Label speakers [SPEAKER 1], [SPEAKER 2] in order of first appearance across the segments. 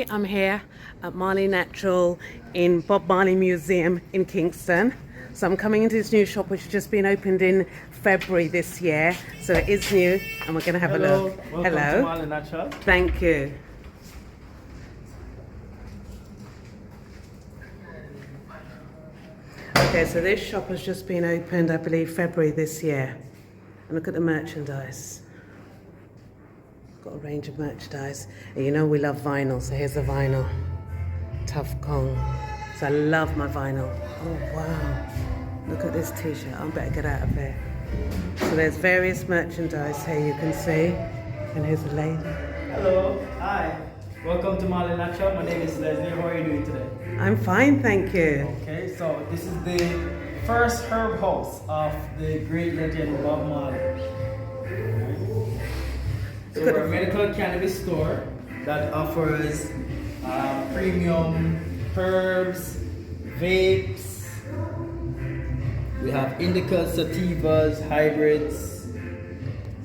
[SPEAKER 1] Hi, I'm here at Marley Natural in Bob Marley Museum in Kingston. So I'm coming into this new shop which has just been opened in February this year. So it is new and we're going to have a look.
[SPEAKER 2] Welcome to Marley Natural.
[SPEAKER 1] Thank you. Okay, so this shop has just been opened, I believe, February this year. And look at the merchandise. Got a range of merchandise. And you know we love vinyl, so here's the vinyl. Tough Kong. So I love my vinyl. Oh wow. Look at this t-shirt. I better get out of here. So there's various merchandise here you can see. And here's a lady.
[SPEAKER 2] Hello. Hi. Welcome to Marley Natural. My name is Leslie. How are you doing today?
[SPEAKER 1] I'm fine, thank you.
[SPEAKER 2] Okay, so this is the first herb house of the great legend Bob Marley. So we're a medical cannabis store that offers premium herbs, vapes. We have indicas, sativas, hybrids.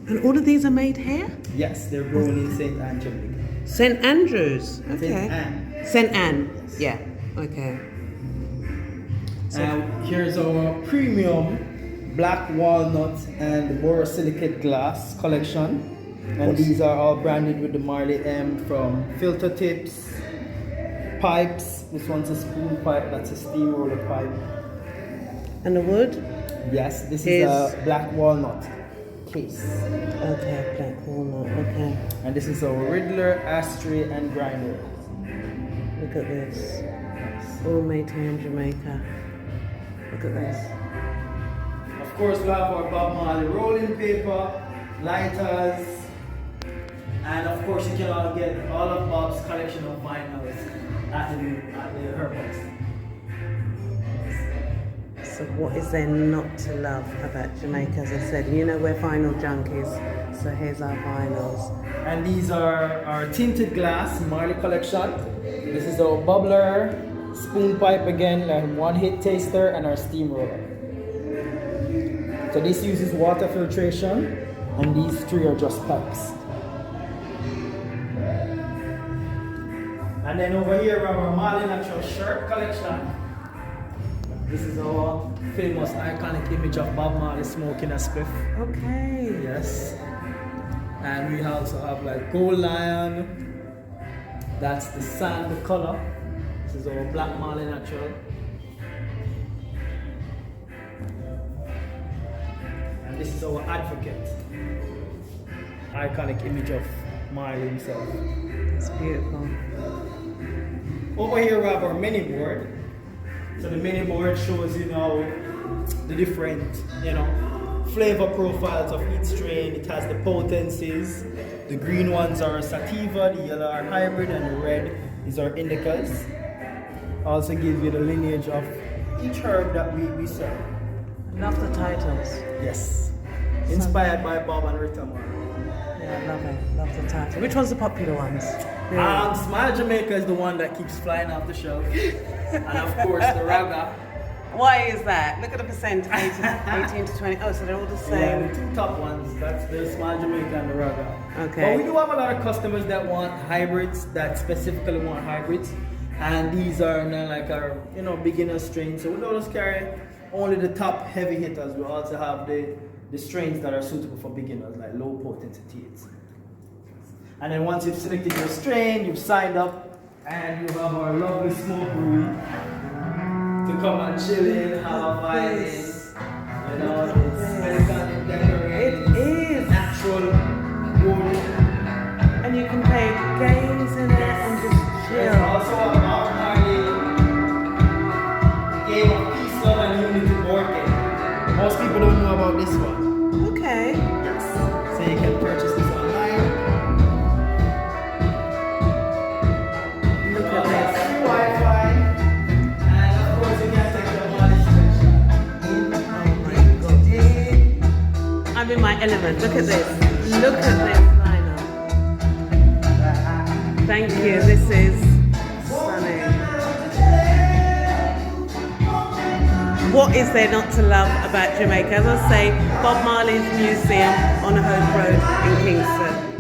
[SPEAKER 1] And all of these are made here?
[SPEAKER 2] Yes, they're grown in St. Anne, Jamaica.
[SPEAKER 1] St. Andrews? Okay.
[SPEAKER 2] St. Anne.
[SPEAKER 1] St. Anne?
[SPEAKER 2] Yes.
[SPEAKER 1] Yeah, okay.
[SPEAKER 2] Here's our premium black walnut and borosilicate glass collection. And these are all branded with the Marley M, from filter tips, pipes. This one's a spoon pipe, that's a steamroller pipe.
[SPEAKER 1] And the wood?
[SPEAKER 2] Yes, this is a black walnut case.
[SPEAKER 1] Okay, black walnut, okay.
[SPEAKER 2] And this is our Riddler, ashtray, and grinder.
[SPEAKER 1] Look at this. All made here in Jamaica. Look at this.
[SPEAKER 2] Of course, we have our Bob Marley rolling paper, lighters, and of course you can all get all of Bob's collection of vinyls at the herb house.
[SPEAKER 1] So what is there not to love about Jamaica? As I said, you know we're vinyl junkies, so here's our vinyls.
[SPEAKER 2] And these are our tinted glass Marley collection. This is our bubbler, spoon pipe again, like one hit taster, and our steamroller. So this uses water filtration, and these three are just pipes. And then over here we have our Marley Natural shirt collection. This is our famous iconic image of Bob Marley smoking a spliff.
[SPEAKER 1] Okay.
[SPEAKER 2] Yes. And we also have like gold lion. That's the sand color. This is our black Marley Natural. And this is our advocate. Iconic image of Marley himself.
[SPEAKER 1] It's beautiful.
[SPEAKER 2] Over here we have our mini board. So the mini board shows, you know, the different, you know, flavor profiles of each strain. It has the potencies. The green ones are sativa, the yellow are hybrid, and the red is our indicas. Also gives you the lineage of each herb that we sell.
[SPEAKER 1] Love the titles.
[SPEAKER 2] Yes. Inspired by Bob and Rita Marley.
[SPEAKER 1] Yeah, I love it. Love the title. Which one's the popular ones?
[SPEAKER 2] Smile Jamaica is the one that keeps flying off the shelf. And of course the Raga.
[SPEAKER 1] Why is that? Look at the percent, 18 to 20. Oh, so they're all the same.
[SPEAKER 2] Yeah, the two top ones, that's the Smile Jamaica and the Raga.
[SPEAKER 1] Okay.
[SPEAKER 2] But we do have a lot of customers that want hybrids, that specifically want hybrids. And these are now like our, you know, beginner strains. So we don't just carry only the top heavy hitters. We also have the strains that are suitable for beginners, like low potency teas. And then once you've selected your strain, you've signed up, and you have our lovely smoke room to come and chill in, have a vibe. You know, it's medical decorated.
[SPEAKER 1] It is.
[SPEAKER 2] Natural wood.
[SPEAKER 1] And you can play games in it and just chill.
[SPEAKER 2] There's also a Bob Marley game of peace, love, and unity board game. Most people don't know about this one.
[SPEAKER 1] Okay.
[SPEAKER 2] Yes. So you can purchase this online.
[SPEAKER 1] Look at this.
[SPEAKER 2] Wi-Fi. And of course you can take your Marley selection.
[SPEAKER 1] Oh my God. I'm in my element. Look at this. Look at this lineup. Thank you. This is stunning. What is there not to love about Jamaica? As I say, Bob Marley's Museum on Hope Road in Kingston.